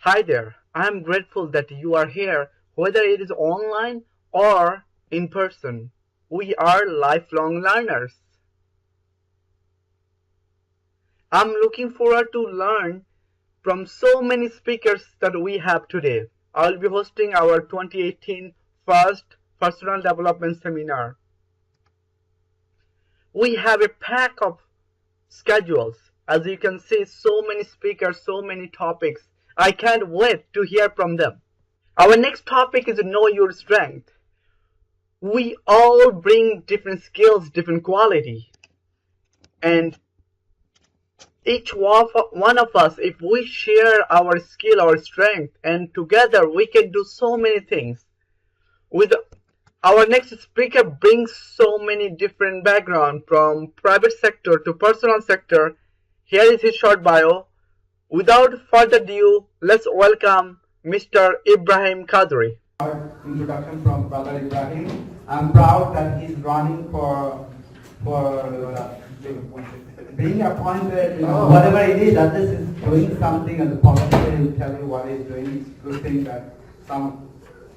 Hi there. I am grateful that you are here, whether it is online or in person. We are lifelong learners. I'm looking forward to learn from so many speakers that we have today. I'll be hosting our 2018 first personal development seminar. We have a pack of schedules. As you can see, so many speakers, so many topics. I can't wait to hear from them. Our next topic is Know Your Strength. We all bring different skills, different quality. And each one of us, if we share our skill, our strength, and together we can do so many things. With our next speaker brings so many different backgrounds from private sector to personal sector. Here is his short bio. Without further ado, let's welcome Mr. Ibrahim Kadri. Introduction from Brother Ibrahim. I'm proud that he's running for being appointed, whatever it is, that this is doing something, and the politician will tell you what he's doing. It's a good thing that some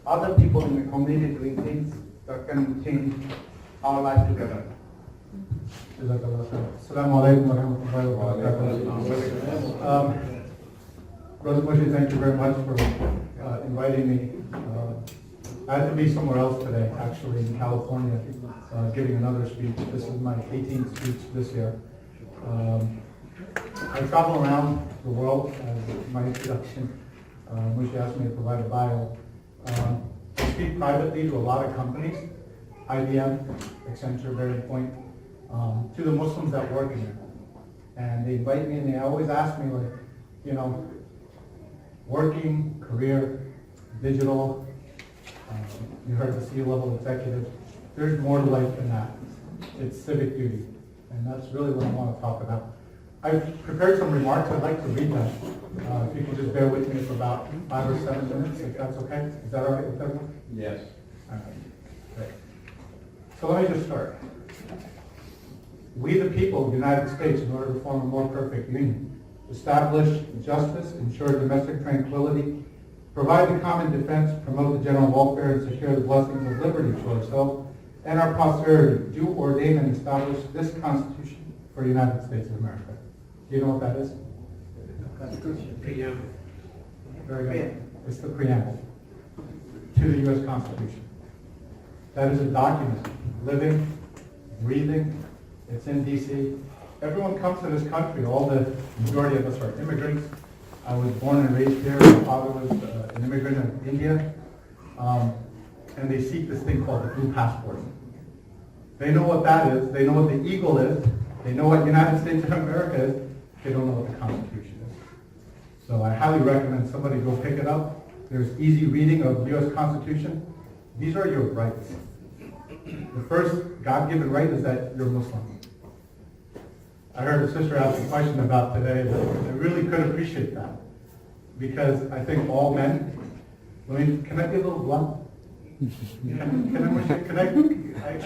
other people in the community doing things that can change our life together. Assalamu alaikum wa rahmatullahi wa barakatuh. Brother Moshe, thank you very much for inviting me. I had to be somewhere else today, actually in California, giving another speech. This is my 18th speech this year. I travel around the world as my introduction. Moshe asked me to provide a bio. I speak privately to a lot of companies, IBM, Accenture, Bearing Point, to the Muslims that work in there. And they invite me and they always ask me, like, you know, working, career, digital, you heard the C-level executive, there's more to life than that. It's civic duty. And that's really what I want to talk about. I've prepared some remarks. I'd like to read them. If you could just bear with me for about 5 or 7 minutes, if that's okay. Is that all right with everyone? Yes. All right. Great. So let me just start. We the people of the United States, in order to form a more perfect union, establish justice, ensure domestic tranquility, provide the common defense, promote the general welfare, and secure the blessings of liberty to ourselves and our posterity, do ordain and establish this Constitution for the United States of America. Do you know what that is? Constitution. Preamble. Very good. It's the preamble to the U.S. Constitution. That is a document, living, breathing. It's in D.C. Everyone comes to this country. The majority of us are immigrants. I was born and raised here. My father was an immigrant in India. And they seek this thing called the blue passport. They know what that is. They know what the eagle is. They know what United States of America is. They don't know what the Constitution is. So I highly recommend somebody go pick it up. There's easy reading of the U.S. Constitution. These are your rights. The first God-given right is that you're Muslim. I heard a sister ask a question about today, but I really could appreciate that. Because I think all men, can I be a little blunt? I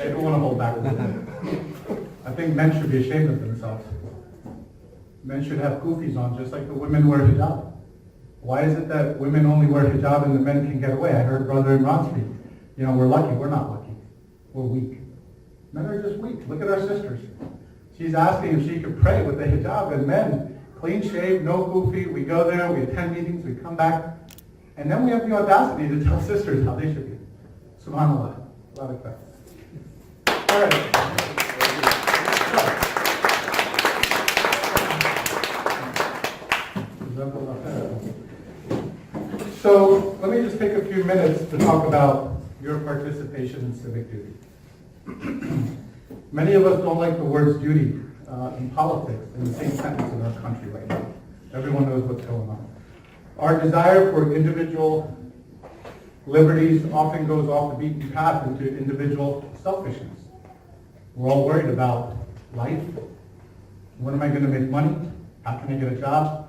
don't want to hold back a little bit. I think men should be ashamed of themselves. Men should have kufis on just like the women wear hijab. Why is it that women only wear hijab and the men can get away? I heard Brother Imran speak. You know, we're lucky. We're not lucky. We're weak. Men are just weak. Look at our sisters. She's asking if she could pray with the hijab, and men, clean shave, no kufi. We go there, we attend meetings, we come back, and then we have the audacity to tell sisters how they should be. SubhanAllah. A lot of that. All right. So let me just take a few minutes to talk about your participation in civic duty. Many of us don't like the words duty in politics in the same sentence in our country right now. Everyone knows what's going on. Our desire for individual liberties often goes off the beaten path into individual selfishness. We're all worried about life. When am I going to make money? How can I get a job?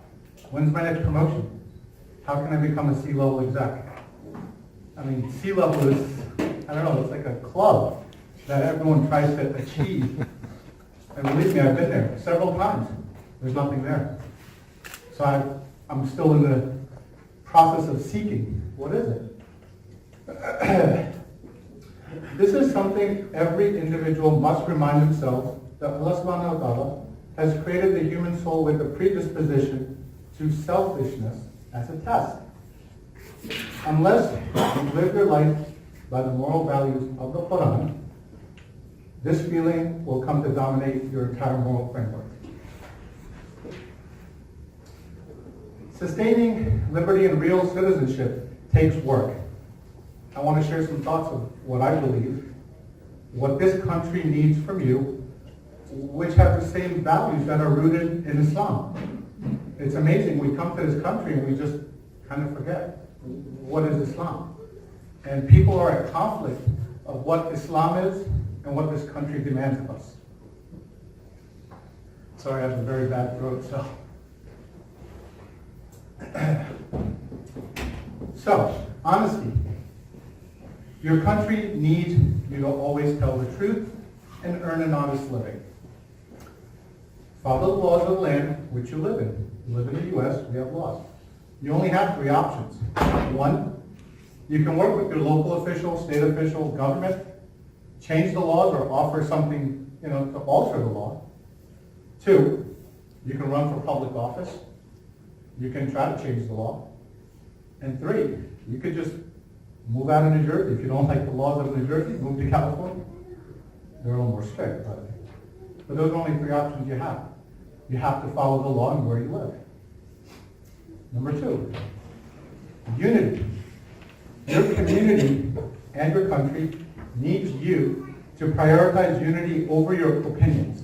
When's my next promotion? How can I become a C-level exec? I mean, C-level is, I don't know, it's like a club that everyone tries to achieve. And believe me, I've been there several times. There's nothing there. So I'm still in the process of seeking. What is it? This is something every individual must remind themselves that Allah subhanahu wa ta'ala has created the human soul with a predisposition to selfishness as a test. Unless you live your life by the moral values of the Quran, this feeling will come to dominate your entire moral framework. Sustaining liberty and real citizenship takes work. I want to share some thoughts of what I believe, what this country needs from you, which have the same values that are rooted in Islam. It's amazing, we come to this country and we just kind of forget what is Islam. And people are at conflict of what Islam is and what this country demands of us. Sorry, I have a very bad throat, so. So, honesty. Your country needs you to always tell the truth and earn an honest living. Follow the laws of the land which you live in. You live in the U.S., we have laws. You only have 3 options. 1, you can work with your local official, state official, government, change the laws or offer something, to alter the law. 2, you can run for public office. You can try to change the law. And 3, you could just move out of New Jersey. If you don't like the laws of New Jersey, move to California. They're a little more strict, but those are only 3 options you have. You have to follow the law and where you live. Number 2, unity. Your community and your country needs you to prioritize unity over your opinions.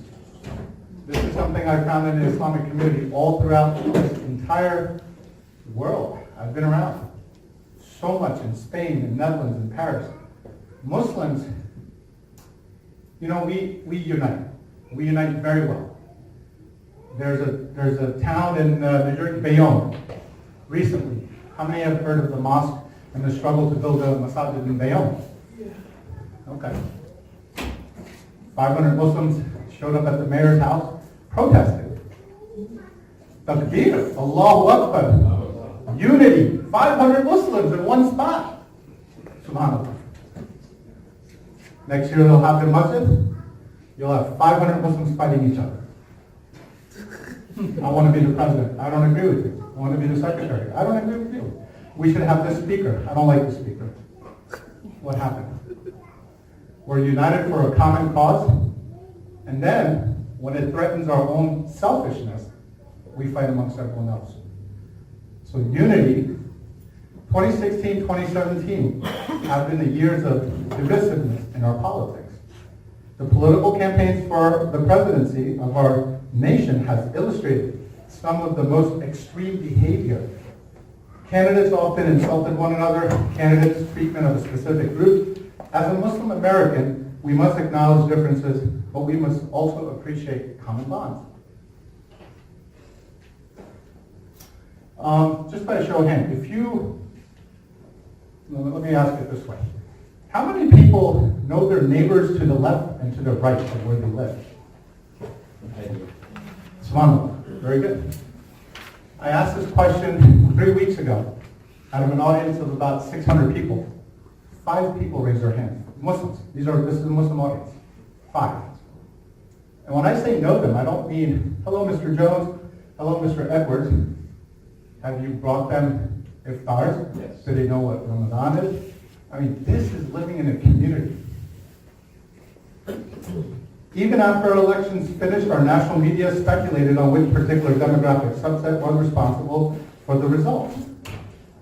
This is something I found in the Islamic community all throughout this entire world. I've been around so much in Spain, in Netherlands, in Paris. Muslims, we unite. We unite very well. There's a town in New Jersey, Bayonne, recently. How many have heard of the mosque and the struggle to build a masjid in Bayonne? Okay. 500 Muslims showed up at the mayor's house, protested. Takbir, Allahu Akbar, unity, 500 Muslims in one spot. SubhanAllah. Next year they'll have their masjid, you'll have 500 Muslims fighting each other. I want to be the president. I don't agree with you. I want to be the secretary. I don't agree with you. We should have this speaker. I don't like the speaker. What happened? We're united for a common cause, and then when it threatens our own selfishness, we fight amongst everyone else. So unity, 2016, 2017 have been the years of divisiveness in our politics. The political campaigns for the presidency of our nation has illustrated some of the most extreme behavior. Candidates often insulted one another, candidates' treatment of a specific group. As a Muslim American, we must acknowledge differences, but we must also appreciate common bonds. Just by a show of hands, let me ask it this way. How many people know their neighbors to the left and to the right of where they live? SubhanAllah. Very good. I asked this question 3 weeks ago out of an audience of about 600 people. 5 people raised their hands. Muslims. This is a Muslim audience. 5. And when I say know them, I don't mean, hello, Mr. Jones, hello, Mr. Edwards. Have you brought them iftars? Yes. Do they know what Ramadan is? I mean, this is living in a community. Even after elections finished, our national media speculated on which particular demographic subset was responsible for the results.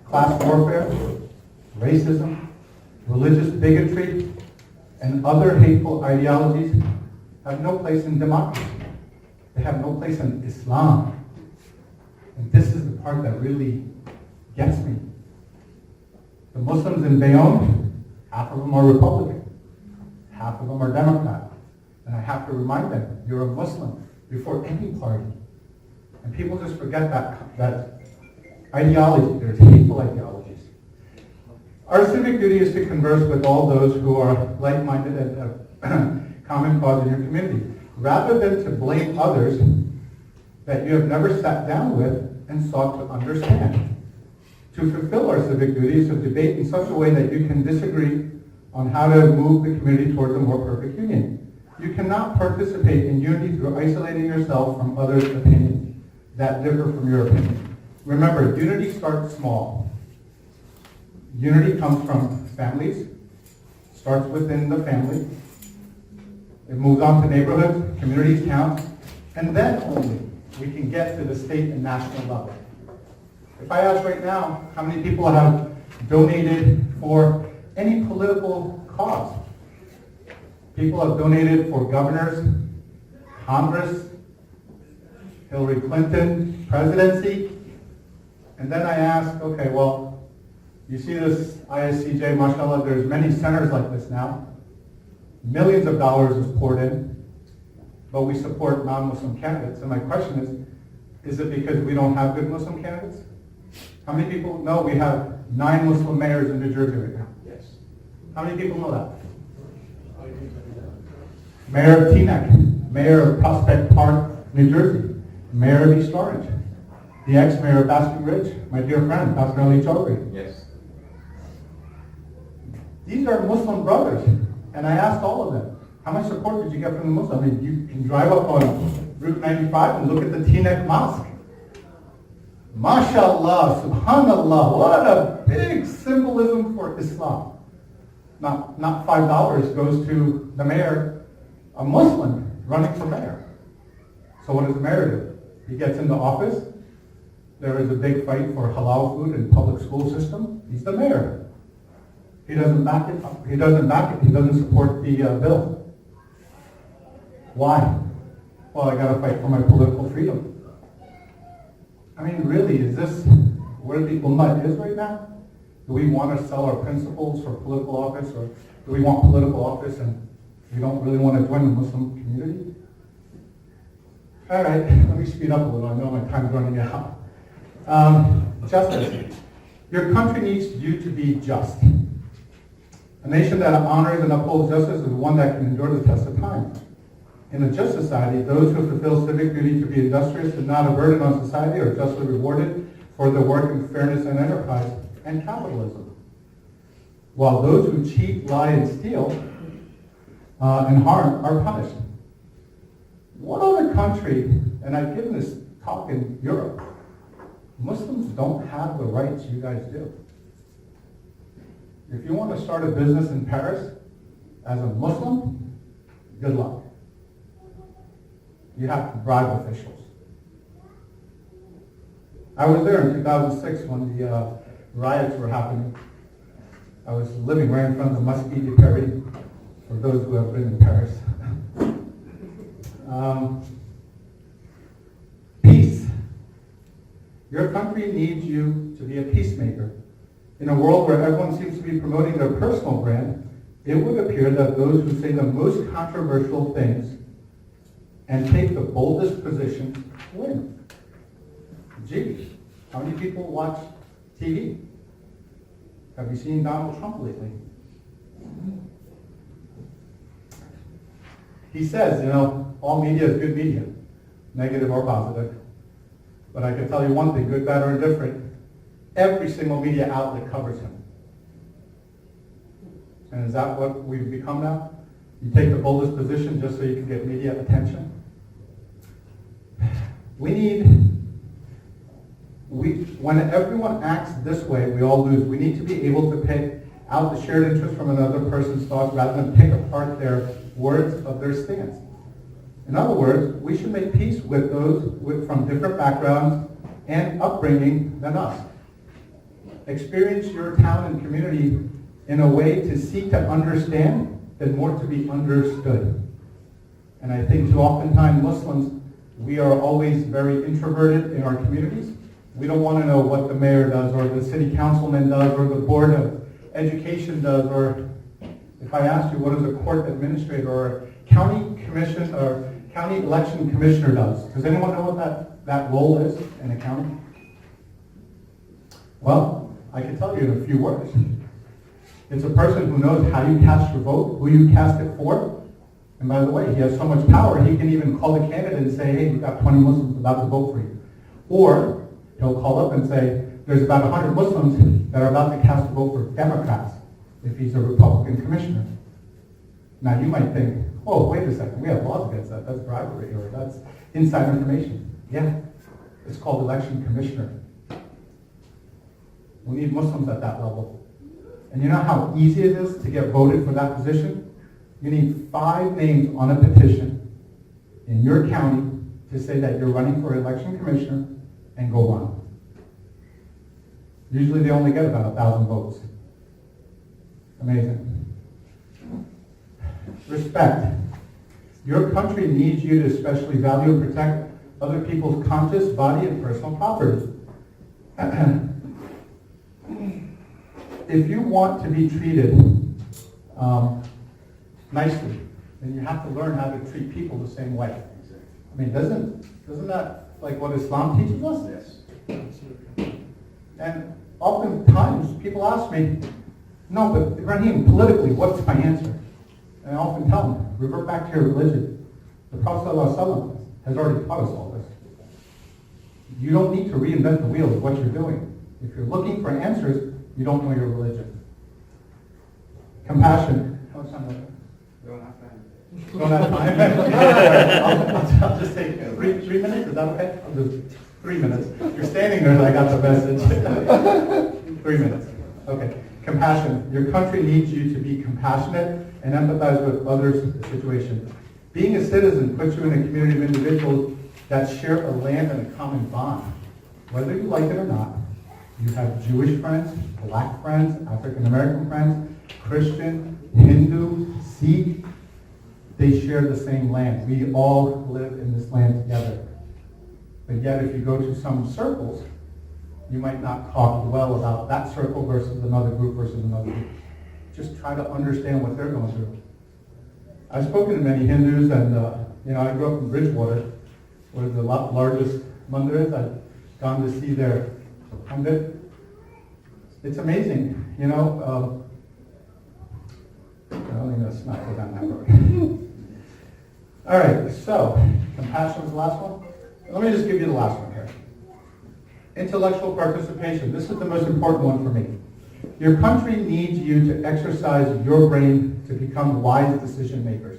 Class warfare, racism, religious bigotry, and other hateful ideologies have no place in democracy. They have no place in Islam. And this is the part that really gets me. The Muslims in Bayonne, half of them are Republican, half of them are Democrat. And I have to remind them, you're a Muslim before any party. And people just forget that ideology. There's hateful ideologies. Our civic duty is to converse with all those who are like-minded and have common cause in your community, rather than to blame others that you have never sat down with and sought to understand. To fulfill our civic duty is to debate in such a way that you can disagree on how to move the community towards a more perfect union. You cannot participate in unity through isolating yourself from others' opinions that differ from your opinion. Remember, unity starts small. Unity comes from families, starts within the family. It moves on to neighborhoods, communities, towns, and then only we can get to the state and national level. If I ask right now, how many people have donated for any political cause? People have donated for governors, Congress, Hillary Clinton, presidency. And then I ask, okay, well, you see this ISCJ, mashallah, there's many centers like this now. Millions of dollars is poured in, but we support non-Muslim candidates. And my question is it because we don't have good Muslim candidates? How many people know we have 9 Muslim mayors in New Jersey right now? Yes. How many people know that? Mayor of Teaneck, Mayor of Prospect Park, New Jersey, Mayor of East Orange, the ex-mayor of Basking Ridge, my dear friend, Pastor Ali Chaudhry. Yes. These are Muslim brothers, and I asked all of them, how much support did you get from the Muslims? I mean, you can drive up on Route 95 and look at the Teaneck Mosque. MashaAllah, subhanallah, what a big symbolism for Islam. Not $5 goes to the mayor, a Muslim running for mayor. So what does the mayor do? He gets into office. There is a big fight for halal food in public school system. He's the mayor. He doesn't back it. He doesn't support the bill. Why? Well, I got to fight for my political freedom. I mean, really, is this where the Ummah is right now? Do we want to sell our principles for political office, or do we want political office and we don't really want to join the Muslim community? All right, let me speed up a little. I know my time's running out. Justice. Your country needs you to be just. A nation that honors and upholds justice is one that can endure the test of time. In a just society, those who fulfill civic duty to be industrious and not a burden on society are justly rewarded for their work in fairness and enterprise and capitalism. While those who cheat, lie, and steal and harm are punished. What other country, and I've given this talk in Europe, Muslims don't have the rights you guys do. If you want to start a business in Paris as a Muslim, good luck. You have to bribe officials. I was there in 2006 when the riots were happening. I was living right in front of the Mosquée de Paris, for those who have been in Paris. Peace. Your country needs you to be a peacemaker. In a world where everyone seems to be promoting their personal brand, it would appear that those who say the most controversial things and take the boldest position win. Gee, how many people watch TV? Have you seen Donald Trump lately? He says, all media is good media, negative or positive. But I can tell you one thing, good, bad, or indifferent, every single media outlet covers him. And is that what we've become now? You take the boldest position just so you can get media attention? When everyone acts this way, we all lose. We need to be able to pick out the shared interest from another person's thoughts rather than pick apart their words of their stance. In other words, we should make peace with those from different backgrounds and upbringing than us. Experience your town and community in a way to seek to understand than more to be understood. And I think too oftentimes Muslims, we are always very introverted in our communities. We don't want to know what the mayor does or the city councilman does or the board of education does, or if I asked you what does a court administrator or county commission or county election commissioner does. Does anyone know what that role is in a county? Well, I can tell you in a few words. It's a person who knows how you cast your vote, who you cast it for. And by the way, he has so much power, he can even call the candidate and say, hey, we've got 20 Muslims about to vote for you. Or he'll call up and say, there's about 100 Muslims that are about to cast a vote for Democrats if he's a Republican commissioner. Now you might think, oh, wait a second, we have laws against that. That's bribery or that's inside information. Yeah, it's called election commissioner. We need Muslims at that level. And you know how easy it is to get voted for that position? You need 5 names on a petition in your county to say that you're running for election commissioner and go run. Usually they only get about 1,000 votes. Amazing. Respect. Your country needs you to especially value and protect other people's conscious body and personal property. If you want to be treated nicely, then you have to learn how to treat people the same way. I mean, doesn't that like what Islam teaches us? Yes. And oftentimes people ask me, no, but Ibrahim, politically, what's my answer? And I often tell them, revert back to your religion. The Prophet ﷺ has already taught us all this. You don't need to reinvent the wheel of what you're doing. If you're looking for answers, you don't know your religion. Compassion. How much time do I have? Don't have time? I'll just take 3 minutes. Is that okay? I'll do 3 minutes. You're standing there, I got the message. 3 minutes. Okay. Compassion. Your country needs you to be compassionate and empathize with others' situations. Being a citizen puts you in a community of individuals that share a land and a common bond. Whether you like it or not, you have Jewish friends, black friends, African American friends, Christian, Hindu, Sikh. They share the same land. We all live in this land together. But yet if you go to some circles, you might not talk well about that circle versus another group versus another group. Just try to understand what they're going through. I've spoken to many Hindus, and I grew up in Bridgewater, where the largest mandir is. I've gone to see their pandit. It's amazing, I don't think that's not go down that road. All right, so compassion was the last one. Let me just give you the last one here. Intellectual participation. This is the most important one for me. Your country needs you to exercise your brain to become wise decision makers.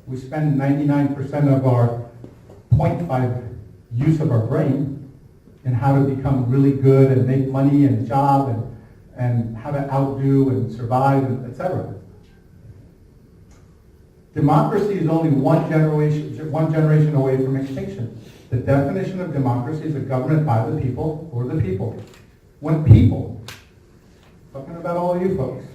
We spend 99% of our 0.5 use of our brain in how to become really good and make money and job and how to outdo and survive, and etc. Democracy is only one generation away from extinction. The definition of democracy is a government by the people, for the people. When people, talking about all of you folks,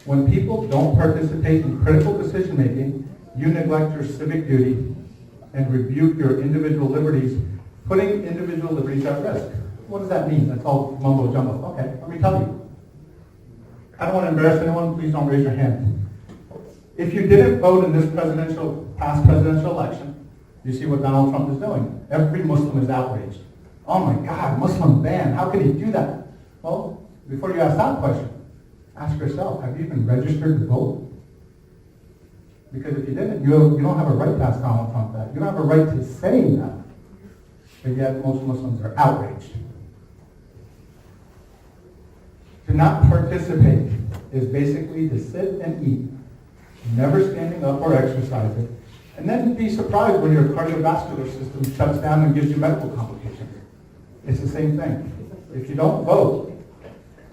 when people don't participate in critical decision making, you neglect your civic duty and rebuke your individual liberties, putting individual liberties at risk. What does that mean? That's all mumbo jumbo. Okay, let me tell you. I don't want to embarrass anyone. Please don't raise your hand. If you didn't vote in this past presidential election, you see what Donald Trump is doing. Every Muslim is outraged. Oh my God, Muslim ban. How can he do that? Well, before you ask that question, ask yourself, have you even registered to vote? Because if you didn't, you don't have a right to ask Donald Trump that. You don't have a right to say that. But yet most Muslims are outraged. To not participate is basically to sit and eat, never standing up or exercising, and then be surprised when your cardiovascular system shuts down and gives you medical complications. It's the same thing. If you don't vote,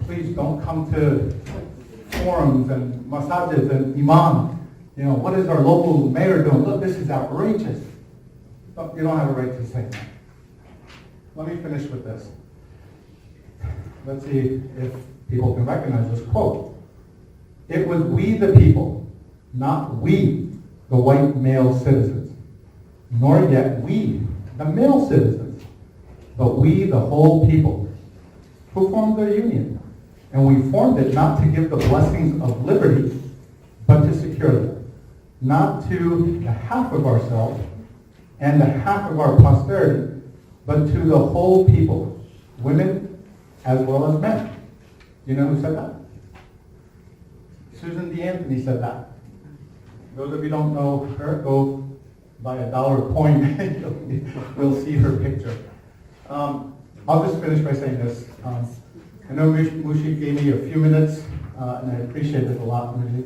please don't come to forums and masajids and imam. What is our local mayor doing? Look, this is outrageous. But you don't have a right to say that. Let me finish with this. Let's see if people can recognize this quote. It was we the people, not we the white male citizens, nor yet we the male citizens, but we the whole people, who formed the union. And we formed it not to give the blessings of liberty, but to secure them, not to the half of ourselves and the half of our posterity, but to the whole people, women as well as men. You know who said that? Susan B. Anthony said that. Those of you who don't know her, go buy $1 coin. We'll see her picture. I'll just finish by saying this. I know Mushi gave me a few minutes, and I appreciate it a lot, Mushi.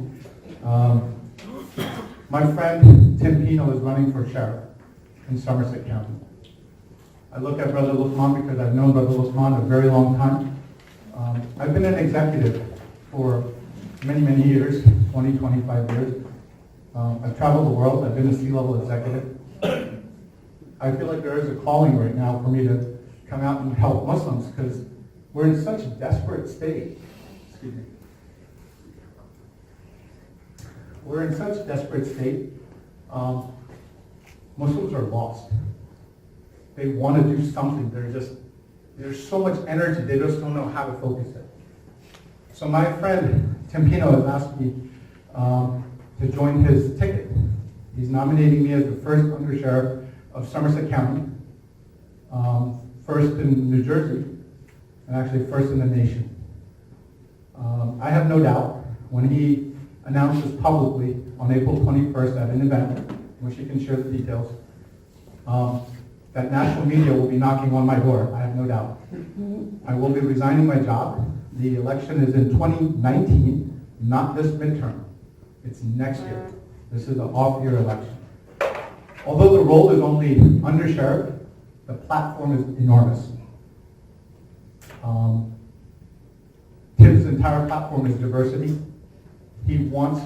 My friend Tim Pino is running for sheriff in Somerset County. I look at Brother Luqman because I've known Brother Luqman a very long time. I've been an executive for many, many years, 20, 25 years. I've traveled the world. I've been a C-level executive. I feel like there is a calling right now for me to come out and help Muslims because we're in such a desperate state. Excuse me. We're in such a desperate state. Muslims are lost. They want to do something. There's so much energy, they just don't know how to focus it. So my friend Tim Pino has asked me to join his ticket. He's nominating me as the first undersheriff of Somerset County, first in New Jersey, and actually first in the nation. I have no doubt when he announces publicly on April 21st at an event, which he can share the details, that national media will be knocking on my door. I have no doubt. I will be resigning my job. The election is in 2019, not this midterm. It's next year. This is an off-year election. Although the role is only undersheriff, the platform is enormous. Tim's entire platform is diversity. He wants,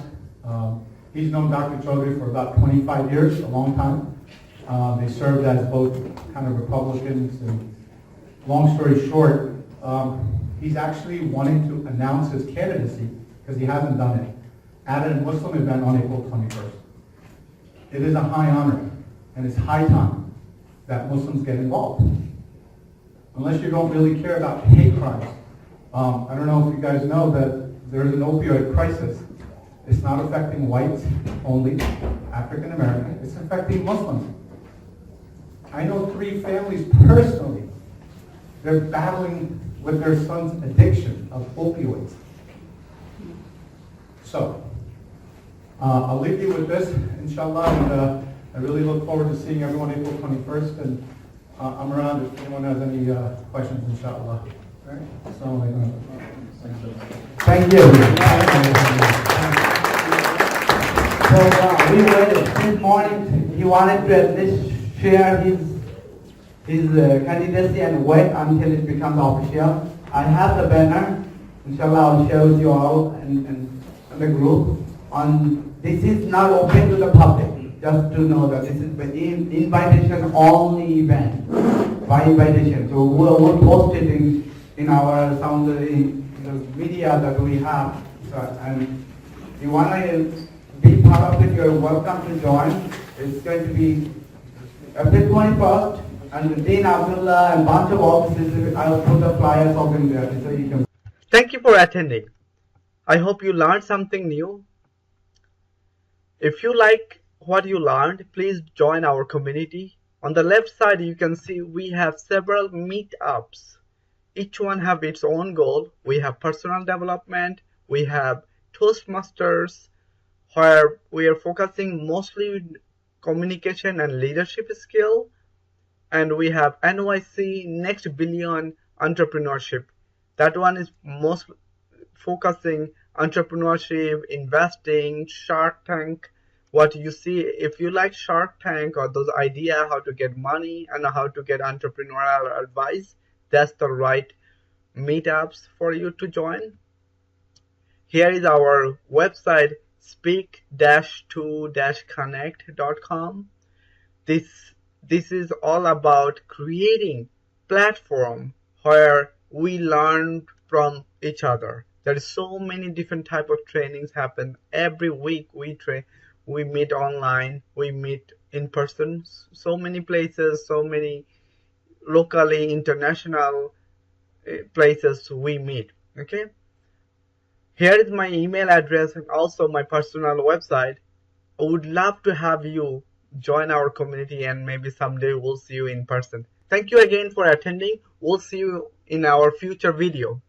he's known Dr. Chaudhry for about 25 years, a long time. They served as both kind of Republicans, and long story short, he's actually wanting to announce his candidacy, because he hasn't done it, at a Muslim event on April 21st. It is a high honor, and it's high time that Muslims get involved. Unless you don't really care about hate crimes. I don't know if you guys know that there's an opioid crisis. It's not affecting whites only, African American, it's affecting Muslims. I know 3 families personally. They're battling with their son's addiction of opioids. So, I'll leave you with this, inshallah, and I really look forward to seeing everyone April 21st, and I'm around if anyone has any questions, inshallah. All right? Assalamu alaikum. Thank you. So we waited this morning. He wanted to at least share his candidacy and wait until it becomes official. I have the banner. Inshallah, I'll share with you all and the group. This is not open to the public. Just to know that this is an invitation only event, by invitation. So we'll post it in our some of the media that we have. So, and if you want to be part of it, you're welcome to join. It's going to be April 21st, and Dean Abdullah and bunch of offices. I'll put the flyers up in there so you can. Thank you for attending. I hope you learned something new. If you like what you learned, please join our community. On the left side, you can see we have several meetups. Each one have its own goal. We have personal development. We have Toastmasters, where we are focusing mostly communication and leadership skill. And we have NYC Next Billion Entrepreneurship. That one is most focusing entrepreneurship, investing, Shark Tank. What you see, if you like Shark Tank or those ideas how to get money and how to get entrepreneurial advice, that's the right meetups for you to join. Here is our website, speak-to-connect.com. This is all about creating platform where we learn from each other. There is so many different type of trainings happen every week. We meet online, we meet in person, so many places, so many locally, international places we meet. Okay. Here is my email address and also my personal website. I would love to have you join our community, and maybe someday we'll see you in person. Thank you again for attending. We'll see you in our future video.